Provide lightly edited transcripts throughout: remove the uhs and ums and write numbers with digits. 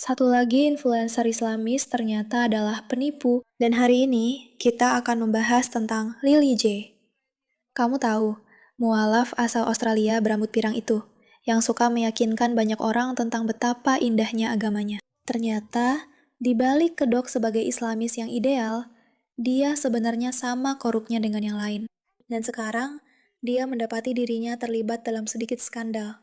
Satu lagi influencer Islamis ternyata adalah penipu, dan hari ini kita akan membahas tentang Lily J. Kamu tahu, mualaf asal Australia berambut pirang itu, yang suka meyakinkan banyak orang tentang betapa indahnya agamanya. Ternyata, di balik kedok sebagai Islamis yang ideal, dia sebenarnya sama korupnya dengan yang lain. Dan sekarang, dia mendapati dirinya terlibat dalam sedikit skandal.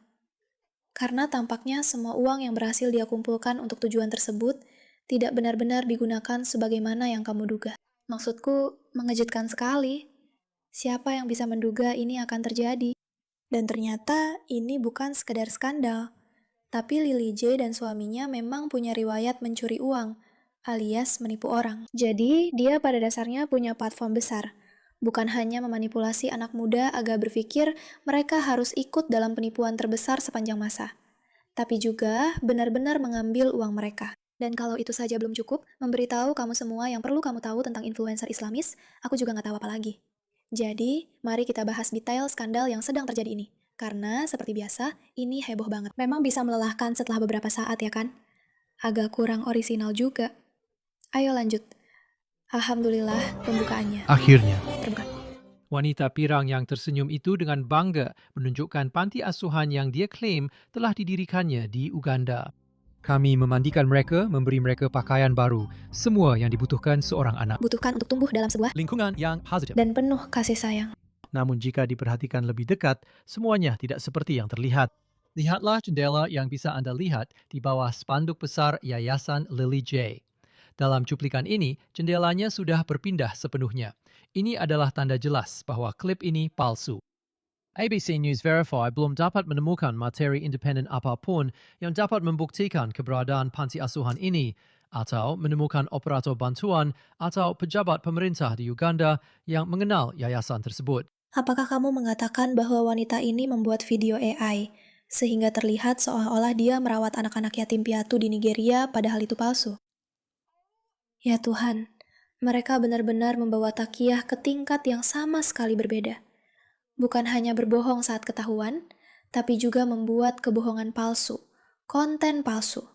Karena tampaknya semua uang yang berhasil dia kumpulkan untuk tujuan tersebut tidak benar-benar digunakan sebagaimana yang kamu duga. Maksudku, mengejutkan sekali. Siapa yang bisa menduga ini akan terjadi? Dan ternyata ini bukan sekedar skandal. Tapi Lily J dan suaminya memang punya riwayat mencuri uang, alias menipu orang. Jadi, dia pada dasarnya punya platform besar. Bukan hanya memanipulasi anak muda agar berpikir mereka harus ikut dalam penipuan terbesar sepanjang masa, tapi juga benar-benar mengambil uang mereka. Dan kalau itu saja belum cukup, memberitahu kamu semua yang perlu kamu tahu tentang influencer Islamis, aku juga nggak tahu apa lagi. Jadi, mari kita bahas detail skandal yang sedang terjadi ini. Karena, seperti biasa, ini heboh banget. Memang bisa melelahkan setelah beberapa saat, ya kan? Agak kurang orisinal juga. Ayo lanjut. Alhamdulillah, pembukaannya. Akhirnya, Terbuka. wanita pirang yang tersenyum itu dengan bangga menunjukkan panti asuhan yang dia klaim telah didirikannya di Uganda. Kami memandikan mereka, memberi mereka pakaian baru, semua yang dibutuhkan seorang anak. Butuhkan untuk tumbuh dalam sebuah Lingkungan yang positif. dan penuh kasih sayang. Namun jika diperhatikan lebih dekat, semuanya tidak seperti yang terlihat. Lihatlah jendela yang bisa Anda lihat di bawah spanduk besar Yayasan Lily J. Dalam cuplikan ini, jendelanya sudah berpindah sepenuhnya. Ini adalah tanda jelas bahwa klip ini palsu. ABC News Verify belum dapat menemukan materi independen apapun yang dapat membuktikan keberadaan panti asuhan ini atau menemukan operator bantuan atau pejabat pemerintah di Uganda yang mengenal yayasan tersebut. Apakah kamu mengatakan bahwa wanita ini membuat video AI, sehingga terlihat seolah-olah dia merawat anak-anak yatim piatu di Nigeria padahal itu palsu? Ya Tuhan, mereka benar-benar membawa Takiyah ke tingkat yang sama sekali berbeda. Bukan hanya berbohong saat ketahuan, tapi juga membuat kebohongan palsu, konten palsu.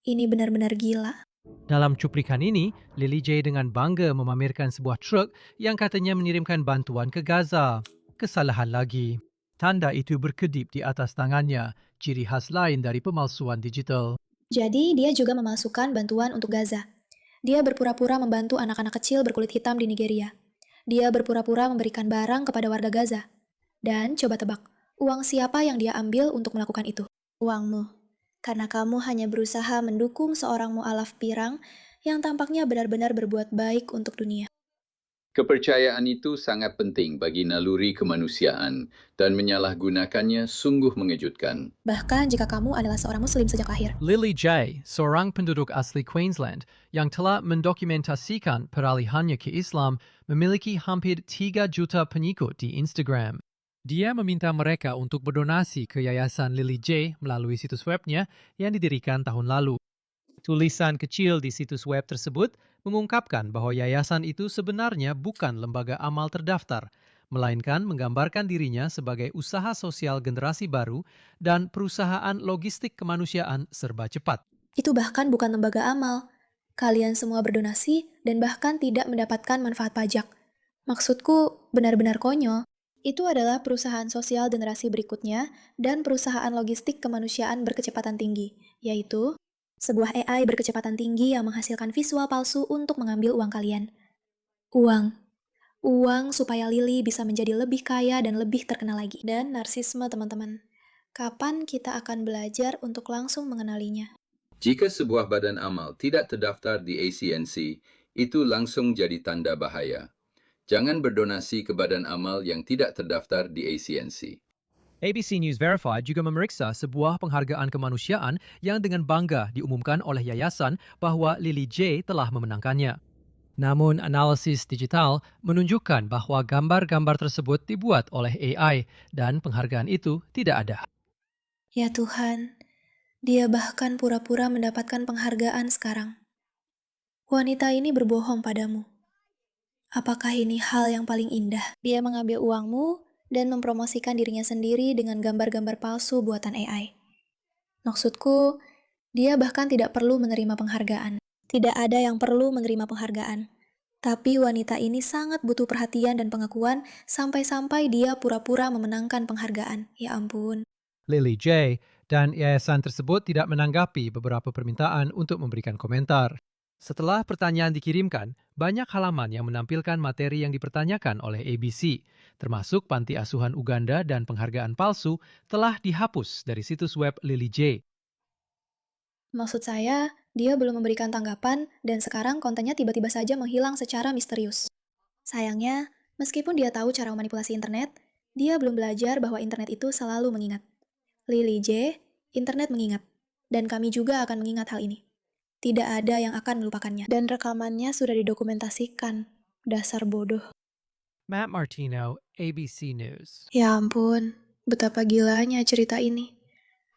Ini benar-benar gila. Dalam cuplikan ini, Lily J dengan bangga memamerkan sebuah truk yang katanya mengirimkan bantuan ke Gaza. Kesalahan lagi. Tanda itu berkedip di atas tangannya, ciri khas lain dari pemalsuan digital. Jadi dia juga memasukkan bantuan untuk Gaza. Dia berpura-pura membantu anak-anak kecil berkulit hitam di Nigeria. Dia berpura-pura memberikan barang kepada warga Gaza. Dan coba tebak, uang siapa yang dia ambil untuk melakukan itu? Uangmu. Karena kamu hanya berusaha mendukung seorang mu'alaf pirang yang tampaknya benar-benar berbuat baik untuk dunia. Kepercayaan itu sangat penting bagi naluri kemanusiaan dan menyalahgunakannya sungguh mengejutkan. Bahkan jika kamu adalah seorang muslim sejak lahir. Lily J, seorang penduduk asli Queensland yang telah mendokumentasikan peralihannya ke Islam, memiliki hampir 3 juta pengikut di Instagram. Dia meminta mereka untuk berdonasi ke Yayasan Lily J melalui situs webnya yang didirikan tahun lalu. Tulisan kecil di situs web tersebut mengungkapkan bahwa yayasan itu sebenarnya bukan lembaga amal terdaftar, melainkan menggambarkan dirinya sebagai usaha sosial generasi baru dan perusahaan logistik kemanusiaan serba cepat. Itu bahkan bukan lembaga amal. Kalian semua berdonasi dan bahkan tidak mendapatkan manfaat pajak. Maksudku benar-benar konyol. Itu adalah perusahaan sosial generasi berikutnya dan perusahaan logistik kemanusiaan berkecepatan tinggi, yaitu sebuah AI berkecepatan tinggi yang menghasilkan visual palsu untuk mengambil uang kalian. Uang. Uang supaya Lily bisa menjadi lebih kaya dan lebih terkenal lagi. Dan narsisme, teman-teman. Kapan kita akan belajar untuk langsung mengenalinya? Jika sebuah badan amal tidak terdaftar di ACNC, itu langsung jadi tanda bahaya. Jangan berdonasi ke badan amal yang tidak terdaftar di ACNC. ABC News Verify juga memeriksa sebuah penghargaan kemanusiaan yang dengan bangga diumumkan oleh yayasan bahwa Lily J telah memenangkannya. Namun analisis digital menunjukkan bahwa gambar-gambar tersebut dibuat oleh AI dan penghargaan itu tidak ada. Ya Tuhan, dia bahkan pura-pura mendapatkan penghargaan sekarang. Wanita ini berbohong padamu. Apakah ini hal yang paling indah? Dia mengambil uangmu dan mempromosikan dirinya sendiri dengan gambar-gambar palsu buatan AI. Maksudku, Dia bahkan tidak perlu menerima penghargaan. Tidak ada yang perlu menerima penghargaan. Tapi wanita ini sangat butuh perhatian dan pengakuan sampai-sampai dia pura-pura memenangkan penghargaan. Ya ampun. Lily J. dan yayasan tersebut tidak menanggapi beberapa permintaan untuk memberikan komentar. Setelah pertanyaan dikirimkan, banyak halaman yang menampilkan materi yang dipertanyakan oleh ABC, termasuk panti asuhan Uganda dan penghargaan palsu, telah dihapus dari situs web Lily J. Maksud saya, dia belum memberikan tanggapan dan sekarang kontennya tiba-tiba saja menghilang secara misterius. Sayangnya, meskipun dia tahu cara memanipulasi internet, dia belum belajar bahwa internet itu selalu mengingat. Lily J, internet mengingat. Dan kami juga akan mengingat hal ini. Tidak ada yang akan melupakannya. Dan rekamannya sudah didokumentasikan. Dasar bodoh. Matt Martino, ABC News. Ya ampun, betapa gilanya cerita ini.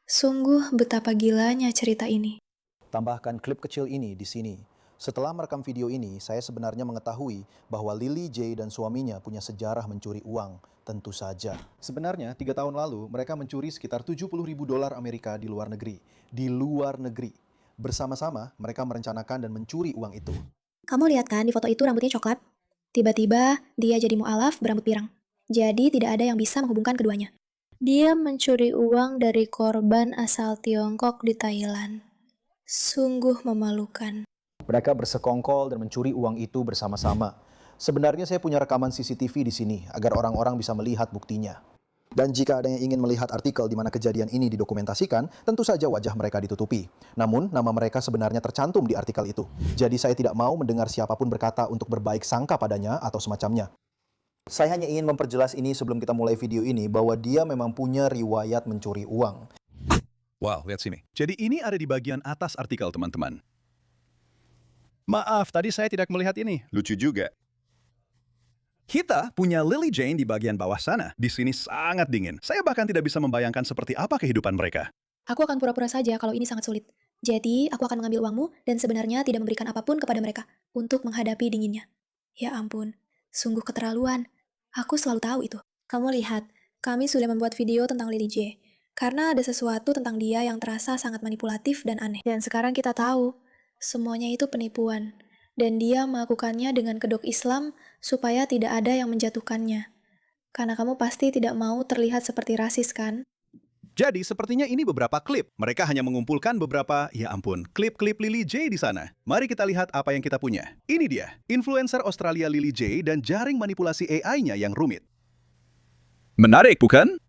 Sungguh betapa gilanya cerita ini. Tambahkan klip kecil ini di sini. Setelah merekam video ini, saya sebenarnya mengetahui bahwa Lily J dan suaminya punya sejarah mencuri uang. Tentu saja. Sebenarnya, 3 tahun lalu, mereka mencuri sekitar 70.000 dolar Amerika di luar negeri. Di luar negeri. Bersama-sama, mereka merencanakan dan mencuri uang itu. Kamu lihat kan di foto itu rambutnya coklat? Tiba-tiba dia jadi mu'alaf berambut pirang. Jadi tidak ada yang bisa menghubungkan keduanya. Dia mencuri uang dari korban asal Tiongkok di Thailand. Sungguh memalukan. Mereka bersekongkol dan mencuri uang itu bersama-sama. Sebenarnya saya punya rekaman CCTV di sini agar orang-orang bisa melihat buktinya. Dan jika ada yang ingin melihat artikel di mana kejadian ini didokumentasikan, tentu saja wajah mereka ditutupi. Namun, nama mereka sebenarnya tercantum di artikel itu. Jadi saya tidak mau mendengar siapapun berkata untuk berbaik sangka padanya atau semacamnya. Saya hanya ingin memperjelas ini sebelum kita mulai video ini bahwa dia memang punya riwayat mencuri uang. Wow, lihat sini. Jadi ini ada di bagian atas artikel, teman-teman. Maaf, tadi saya tidak melihat ini. Lucu juga. Kita punya Lily Jane di bagian bawah sana. Di sini sangat dingin. Saya bahkan tidak bisa membayangkan seperti apa kehidupan mereka. Aku akan pura-pura saja kalau ini sangat sulit. Jadi, aku akan mengambil uangmu dan sebenarnya tidak memberikan apapun kepada mereka untuk menghadapi dinginnya. Ya ampun, sungguh keterlaluan. Aku selalu tahu itu. Kamu lihat, kami sudah membuat video tentang Lily J. Karena ada sesuatu tentang dia yang terasa sangat manipulatif dan aneh. Dan sekarang kita tahu, semuanya itu penipuan. Dan dia melakukannya dengan kedok Islam supaya tidak ada yang menjatuhkannya. Karena kamu pasti tidak mau terlihat seperti rasis, kan? Jadi sepertinya ini beberapa klip. Mereka hanya mengumpulkan beberapa, ya ampun, klip-klip Lily J di sana. Mari kita lihat apa yang kita punya. Ini dia, influencer Australia Lily J dan jaring manipulasi AI-nya yang rumit. Menarik, bukan?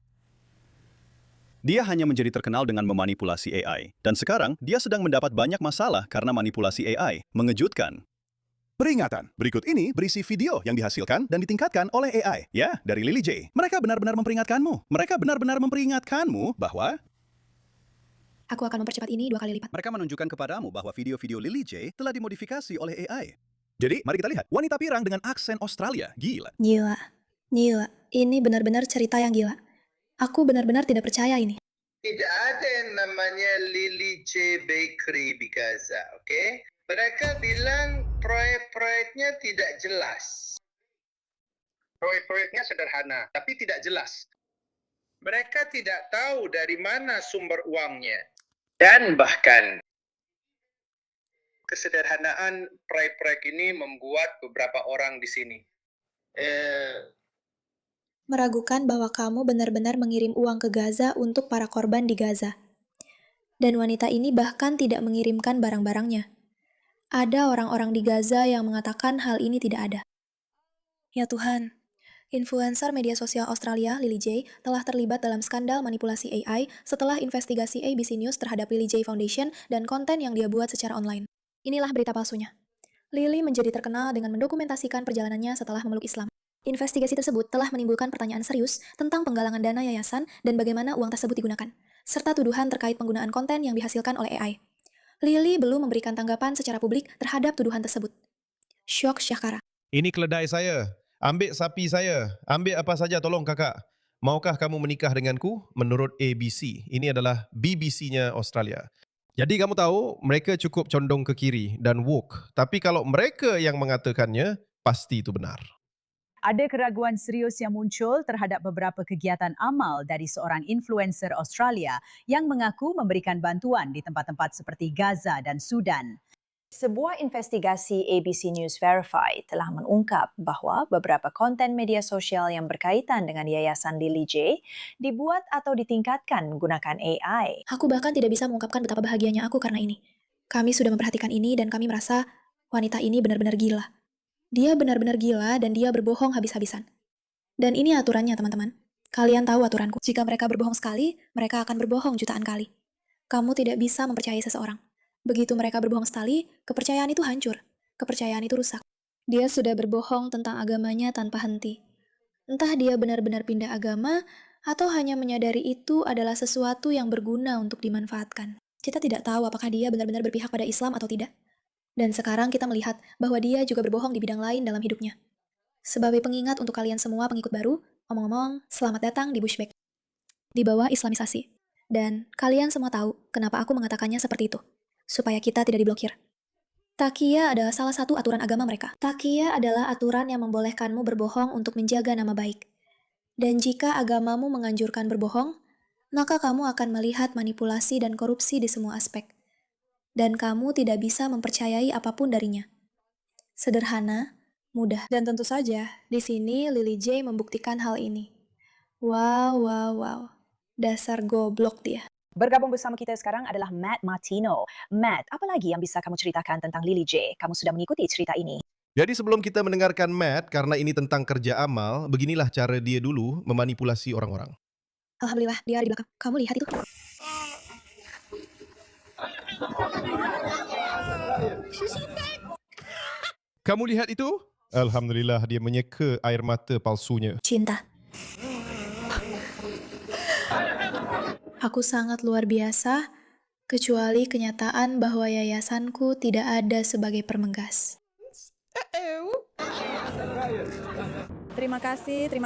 Dia hanya menjadi terkenal dengan memanipulasi AI. Dan sekarang, dia sedang mendapat banyak masalah karena manipulasi AI. Mengejutkan. Peringatan, berikut ini berisi video yang dihasilkan dan ditingkatkan oleh AI. Ya, dari Lily J. Mereka benar-benar memperingatkanmu. Mereka benar-benar memperingatkanmu bahwa Aku akan mempercepat ini 2 kali lipat. mereka menunjukkan kepadamu bahwa video-video Lily J telah dimodifikasi oleh AI. Jadi, mari kita lihat. Wanita pirang dengan aksen Australia. Gila. Gila. Ini benar-benar cerita yang gila. Aku benar-benar tidak percaya ini. Tidak ada yang namanya Lily J Bakery di Gaza, oke? Mereka bilang proyek-proyeknya tidak jelas. Proyek-proyeknya sederhana, tapi tidak jelas. Mereka tidak tahu dari mana sumber uangnya. Dan bahkan, kesederhanaan proyek-proyek ini membuat beberapa orang di sini Meragukan bahwa kamu benar-benar mengirim uang ke Gaza untuk para korban di Gaza. Dan wanita ini bahkan tidak mengirimkan barang-barangnya. Ada orang-orang di Gaza yang mengatakan hal ini tidak ada. Ya Tuhan, influencer media sosial Australia, Lily J, telah terlibat dalam skandal manipulasi AI setelah investigasi ABC News terhadap Lily J Foundation dan konten yang dia buat secara online. Inilah berita palsunya. Lily menjadi terkenal dengan mendokumentasikan perjalanannya setelah memeluk Islam. Investigasi tersebut telah menimbulkan pertanyaan serius tentang penggalangan dana yayasan dan bagaimana uang tersebut digunakan, serta tuduhan terkait penggunaan konten yang dihasilkan oleh AI. Lily belum memberikan tanggapan secara publik terhadap tuduhan tersebut. Syok Syahkara. Ini keledai saya. Ambil sapi saya. Ambil apa saja tolong kakak. Maukah kamu menikah denganku? Menurut ABC. Ini adalah BBC-nya Australia. Jadi kamu tahu, mereka cukup condong ke kiri dan woke. Tapi kalau mereka yang mengatakannya, pasti itu benar. Ada keraguan serius yang muncul terhadap beberapa kegiatan amal dari seorang influencer Australia yang mengaku memberikan bantuan di tempat-tempat seperti Gaza dan Sudan. Sebuah investigasi ABC News Verify telah mengungkap bahawa beberapa konten media sosial yang berkaitan dengan Yayasan Lily J dibuat atau ditingkatkan menggunakan AI. Aku bahkan tidak bisa mengungkapkan betapa bahagianya aku karena ini. Kami sudah memperhatikan ini dan kami merasa wanita ini benar-benar gila. Dia benar-benar gila dan dia berbohong habis-habisan. Dan ini aturannya, teman-teman. Kalian tahu aturanku. Jika mereka berbohong sekali, mereka akan berbohong jutaan kali. Kamu tidak bisa mempercayai seseorang. Begitu mereka berbohong sekali, kepercayaan itu hancur. Kepercayaan itu rusak. Dia sudah berbohong tentang agamanya tanpa henti. Entah dia benar-benar pindah agama, atau hanya menyadari itu adalah sesuatu yang berguna untuk dimanfaatkan. Kita tidak tahu apakah dia benar-benar berpihak pada Islam atau tidak. Dan sekarang kita melihat bahwa dia juga berbohong di bidang lain dalam hidupnya. Sebagai pengingat untuk kalian semua pengikut baru, omong-omong, selamat datang di Bushback. Di bawah Islamisasi. Dan kalian semua tahu kenapa aku mengatakannya seperti itu. Supaya kita tidak diblokir. Taqiyya adalah salah satu aturan agama mereka. Taqiyya adalah aturan yang membolehkanmu berbohong untuk menjaga nama baik. Dan jika agamamu menganjurkan berbohong, maka kamu akan melihat manipulasi dan korupsi di semua aspek. Dan kamu tidak bisa mempercayai apapun darinya. Sederhana, mudah. Dan tentu saja, di sini Lily J membuktikan hal ini. Wow. Dasar goblok dia. Bergabung bersama kita sekarang adalah Matt Martino. Matt, apa lagi yang bisa kamu ceritakan tentang Lily J? Kamu sudah mengikuti cerita ini. Jadi sebelum kita mendengarkan Matt, karena ini tentang kerja amal, beginilah cara dia dulu memanipulasi orang-orang. Alhamdulillah, dia ada di belakang. Kamu lihat itu? Kamu lihat itu? Alhamdulillah, dia menyeka air mata palsunya. Cinta. Aku sangat luar biasa, kecuali kenyataan bahwa yayasanku tidak ada sebagai permenggas. Terima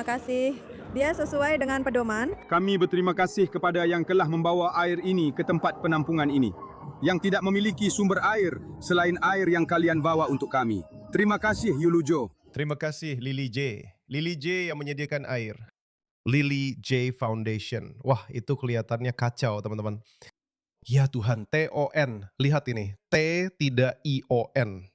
kasih. Dia sesuai dengan pedoman. Kami berterima kasih kepada yang telah membawa air ini ke tempat penampungan ini. Yang tidak memiliki sumber air selain air yang kalian bawa untuk kami. Terima kasih Yulujo. Terima kasih Lily J. Lily J yang menyediakan air. Lily J Foundation. Wah, itu kelihatannya kacau, teman-teman. Ya Tuhan, T-O-N. Lihat ini, T tidak I-O-N.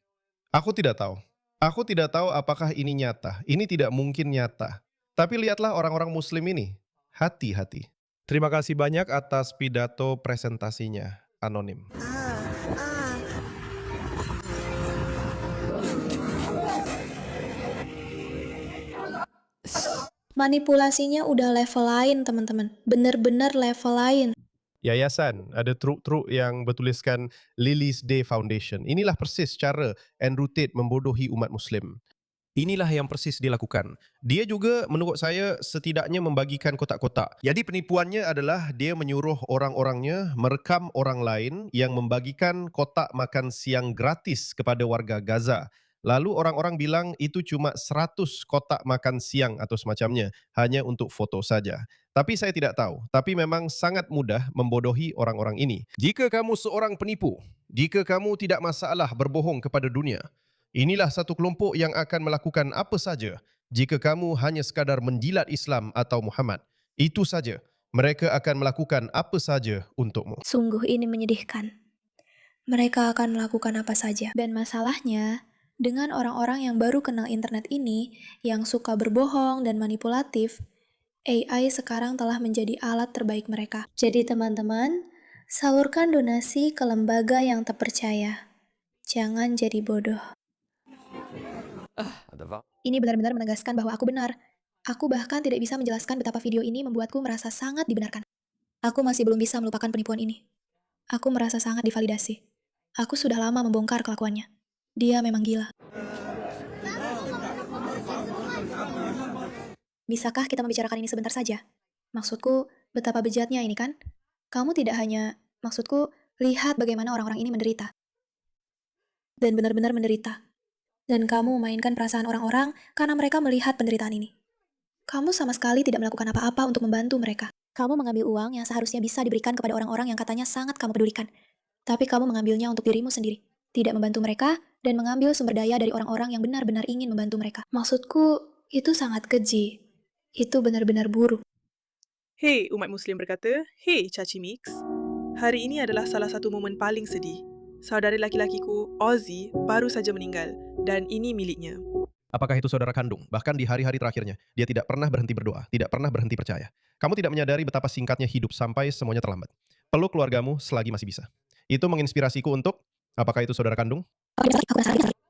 Aku tidak tahu. Aku tidak tahu apakah ini nyata. Ini tidak mungkin nyata. Tapi lihatlah orang-orang muslim ini. Hati-hati. Terima kasih banyak atas pidato presentasinya. Anonim. Manipulasinya udah level lain, teman-teman. Bener-bener level lain. Yayasan, ada truk-truk yang bertuliskan Lily's Day Foundation. Inilah persis cara Andrew Tate membodohi umat Muslim. Inilah yang persis dilakukan. Dia juga menurut saya setidaknya membagikan kotak-kotak. Jadi penipuannya adalah dia menyuruh orang-orangnya merekam orang lain yang membagikan kotak makan siang gratis kepada warga Gaza. Lalu orang-orang bilang itu cuma 100 kotak makan siang atau semacamnya, hanya untuk foto saja. Tapi saya tidak tahu, tapi memang sangat mudah membodohi orang-orang ini. Jika kamu seorang penipu, jika kamu tidak masalah berbohong kepada dunia, inilah satu kelompok yang akan melakukan apa saja jika kamu hanya sekadar menjilat Islam atau Muhammad. Itu saja, mereka akan melakukan apa saja untukmu. Sungguh ini menyedihkan. Mereka akan melakukan apa saja. Dan masalahnya, dengan orang-orang yang baru kenal internet ini, yang suka berbohong dan manipulatif, AI sekarang telah menjadi alat terbaik mereka. Jadi teman-teman, salurkan donasi ke lembaga yang terpercaya. Jangan jadi bodoh. Ini benar-benar menegaskan bahwa aku benar. Aku bahkan tidak bisa menjelaskan betapa video ini membuatku merasa sangat dibenarkan. Aku masih belum bisa melupakan penipuan ini. Aku merasa sangat divalidasi. Aku sudah lama membongkar kelakuannya. Dia memang gila. Bisakah kita membicarakan ini sebentar saja? Maksudku, betapa bejatnya ini kan? Kamu tidak hanya, maksudku, lihat bagaimana orang-orang ini menderita. Dan benar-benar menderita. Dan kamu memainkan perasaan orang-orang karena mereka melihat penderitaan ini. Kamu sama sekali tidak melakukan apa-apa untuk membantu mereka. Kamu mengambil uang yang seharusnya bisa diberikan kepada orang-orang yang katanya sangat kamu pedulikan. Tapi kamu mengambilnya untuk dirimu sendiri. Tidak membantu mereka, dan mengambil sumber daya dari orang-orang yang benar-benar ingin membantu mereka. Maksudku, Itu sangat keji. Itu benar-benar buruk. Hei, umat Muslim berkata, hei Caci Mix. Hari ini adalah salah satu momen paling sedih. Saudara laki-lakiku, Ozzy, baru saja meninggal dan ini miliknya. Apakah itu saudara kandung? Bahkan di hari-hari terakhirnya, dia tidak pernah berhenti berdoa, tidak pernah berhenti percaya. Kamu tidak menyadari betapa singkatnya hidup sampai semuanya terlambat. Peluk keluargamu selagi masih bisa. Itu menginspirasiku untuk, apakah itu saudara kandung?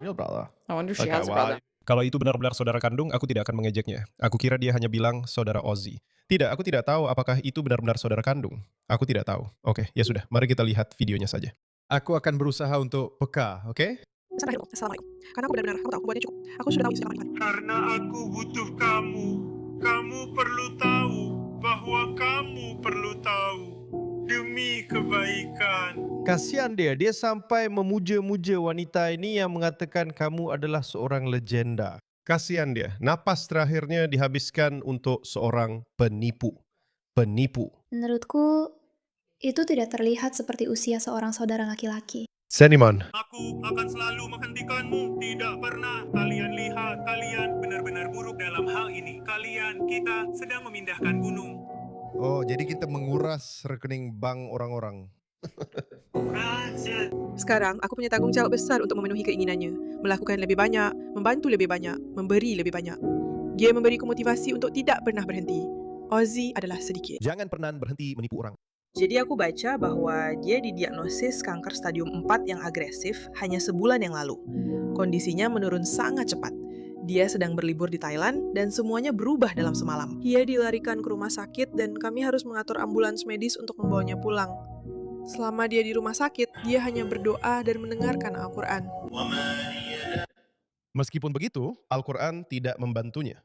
Real brother. I wonder if she Okay, has a well, brother. kalau itu benar-benar saudara kandung, aku tidak akan mengejeknya. Aku kira dia hanya bilang saudara Ozzy. Tidak, aku tidak tahu apakah itu benar-benar saudara kandung. Aku tidak tahu. Oke, ya sudah. Mari kita lihat videonya saja. Aku akan berusaha untuk peka, oke? Assalamualaikum. Karena aku benar-benar, aku tahu, buatnya cukup. Aku sudah tahu isi kamar Iman. Karena aku butuh kamu. Kamu perlu tahu bahwa kamu perlu tahu. Demi kebaikan. Kasihan dia sampai memuja-muja wanita ini yang mengatakan kamu adalah seorang legenda. Kasihan dia, napas terakhirnya dihabiskan untuk seorang penipu. Penipu. Menurutku, itu tidak terlihat seperti usia seorang saudara laki-laki. Seniman. Aku akan selalu menghentikanmu. Tidak pernah kalian lihat. Kalian benar-benar buruk dalam hal ini. Kita sedang memindahkan gunung. Oh, jadi kita menguras rekening bank orang-orang. Sekarang, aku punya tanggung jawab besar untuk memenuhi keinginannya. Melakukan lebih banyak, membantu lebih banyak, memberi lebih banyak. Dia memberiku motivasi untuk tidak pernah berhenti. Ozzy adalah sedikit. Jangan pernah berhenti menipu orang. Jadi aku baca bahwa dia didiagnosis kanker stadium 4 yang agresif hanya sebulan yang lalu. Kondisinya menurun sangat cepat. Dia sedang berlibur di Thailand dan semuanya berubah dalam semalam. Dia dilarikan ke rumah sakit dan kami harus mengatur ambulans medis untuk membawanya pulang. Selama dia di rumah sakit, dia hanya berdoa dan mendengarkan Al-Quran. Meskipun begitu, Al-Quran tidak membantunya.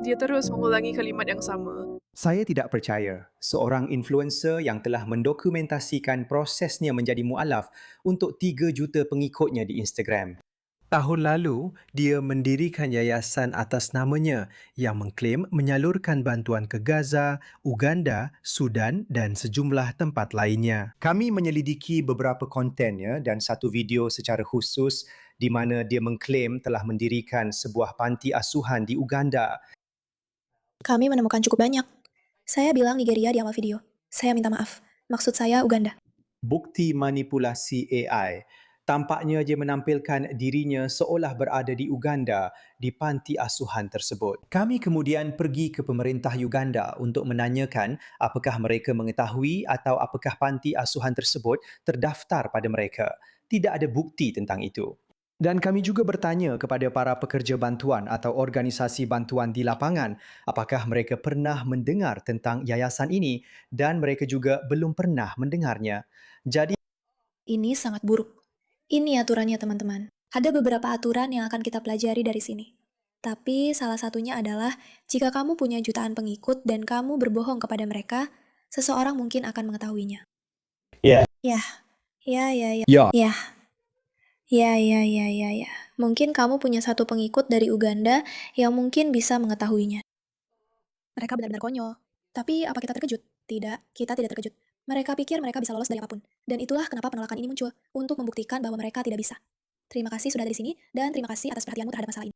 Dia terus mengulangi kalimat yang sama. Saya tidak percaya seorang influencer yang telah mendokumentasikan prosesnya menjadi mualaf untuk 3 juta pengikutnya di Instagram. Tahun lalu, dia mendirikan yayasan atas namanya yang mengklaim menyalurkan bantuan ke Gaza, Uganda, Sudan dan sejumlah tempat lainnya. Kami menyelidiki beberapa kontennya dan satu video secara khusus di mana dia mengklaim telah mendirikan sebuah panti asuhan di Uganda. Kami menemukan cukup banyak. Saya bilang Nigeria di awal video. Saya minta maaf. Maksud saya Uganda. Bukti manipulasi AI. Tampaknya dia menampilkan dirinya seolah berada di Uganda di panti asuhan tersebut. Kami kemudian pergi ke pemerintah Uganda untuk menanyakan apakah mereka mengetahui atau apakah panti asuhan tersebut terdaftar pada mereka. Tidak ada bukti tentang itu. Dan kami juga bertanya kepada para pekerja bantuan atau organisasi bantuan di lapangan apakah mereka pernah mendengar tentang yayasan ini dan mereka juga belum pernah mendengarnya. Jadi Ini sangat buruk. Ini aturannya teman-teman. Ada beberapa aturan yang akan kita pelajari dari sini. Tapi salah satunya adalah jika kamu punya jutaan pengikut dan kamu berbohong kepada mereka, seseorang mungkin akan mengetahuinya. Ya. Ya. Ya. Ya. Ya. Ya. Mungkin kamu punya satu pengikut dari Uganda yang mungkin bisa mengetahuinya. Mereka benar-benar konyol. Tapi apa kita terkejut? Tidak, kita tidak terkejut. Mereka pikir mereka bisa lolos dari apapun. Dan itulah kenapa penolakan ini muncul, untuk membuktikan bahwa mereka tidak bisa. Terima kasih sudah ada di sini, dan terima kasih atas perhatianmu terhadap masalah ini.